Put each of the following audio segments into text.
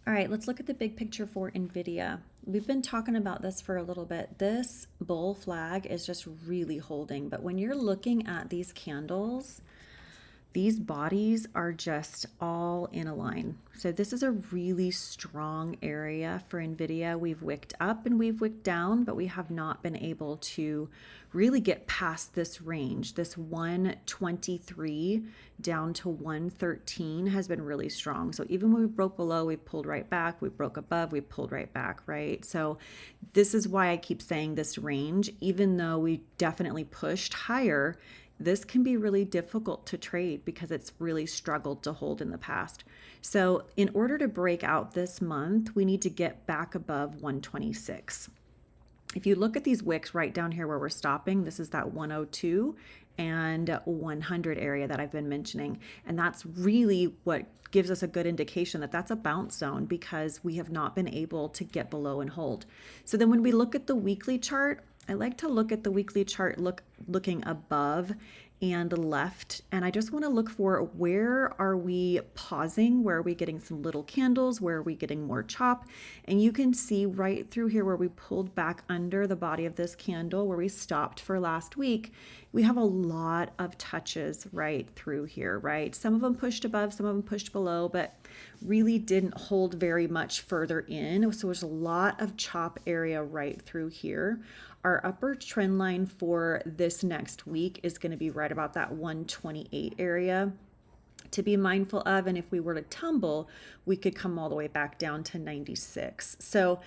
All right, let's look at the big picture for Nvidia. We've been talking about this for a little bit. This bull flag is just really holding, but when you're looking at these candles, these bodies are just all in a line. So this is a really strong area for Nvidia. We've wicked up and we've wicked down, but we have not been able to really get past this range. This 123 down to 113 has been really strong. So even when we broke below, we pulled right back. We broke above, we pulled right back, right? So this is why I keep saying this range, even though we definitely pushed higher, this can be really difficult to trade because it's really struggled to hold in the past. So in order to break out this month, we need to get back above 126. If you look at these wicks right down here where we're stopping, this is that 102 and 100 area that I've been mentioning. And that's really what gives us a good indication that that's a bounce zone because we have not been able to get below and hold. So then when we look at the weekly chart, I like to look at the weekly chart looking above and left, and I just want to look for where are we pausing, where are we getting some little candles, where are we getting more chop. And you can see right through here where we pulled back under the body of this candle where we stopped for last week, we have a lot of touches right through here, right? Some of them pushed above, some of them pushed below, but really didn't hold very much further in. So there's a lot of chop area right through here. Our upper trend line for this next week is going to be right about that 128 area to be mindful of. And if we were to tumble, we could come all the way back down to 96. So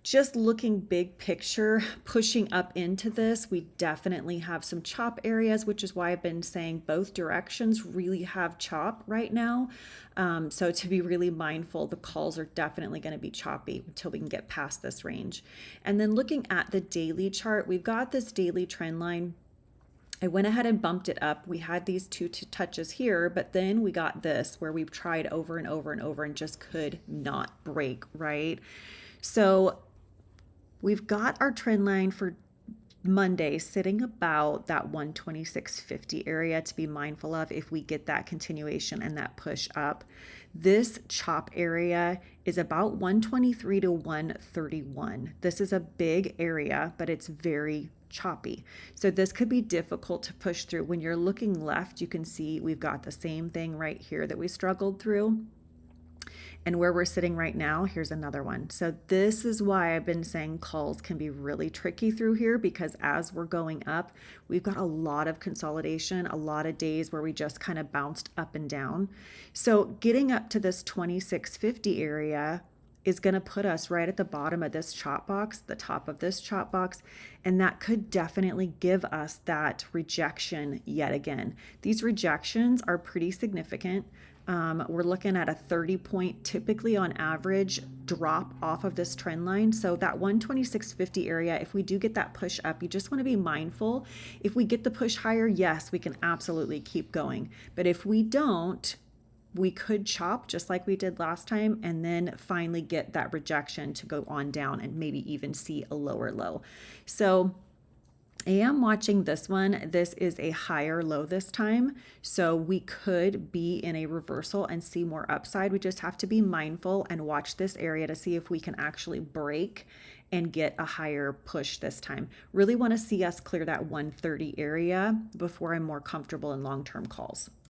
just looking big picture, pushing up into this, we definitely have some chop areas, which is why I've been saying both directions really have chop right now. So to be really mindful, the calls are definitely going to be choppy until we can get past this range. And then looking at the daily chart, we've got this daily trend line. I went ahead and bumped it up. We had these two touches here, but then we got this where we've tried over and over and over and just could not break, right? So we've got our trend line for Monday sitting about that 126.50 area to be mindful of if we get that continuation and that push up. This chop area is about 123 to 131. This is a big area, but it's very choppy. So this could be difficult to push through. When you're looking left, you can see we've got the same thing right here that we struggled through. And where we're sitting right now, here's another one. So this is why I've been saying calls can be really tricky through here because as we're going up, we've got a lot of consolidation, a lot of days where we just kind of bounced up and down. So getting up to this 26.50 area is going to put us right at the bottom of this chop box, the top of this chop box, and that could definitely give us that rejection yet again. These rejections are pretty significant. We're looking at a 30-point, typically on average, drop off of this trend line. So that 126.50 area, if we do get that push up, you just want to be mindful. If we get the push higher, yes, we can absolutely keep going. But if we don't, we could chop just like we did last time and then finally get that rejection to go on down and maybe even see a lower low. So I am watching this one. This is a higher low this time. So we could be in a reversal and see more upside. We just have to be mindful and watch this area to see if we can actually break and get a higher push this time. Really want to see us clear that 130 area before I'm more comfortable in long-term calls.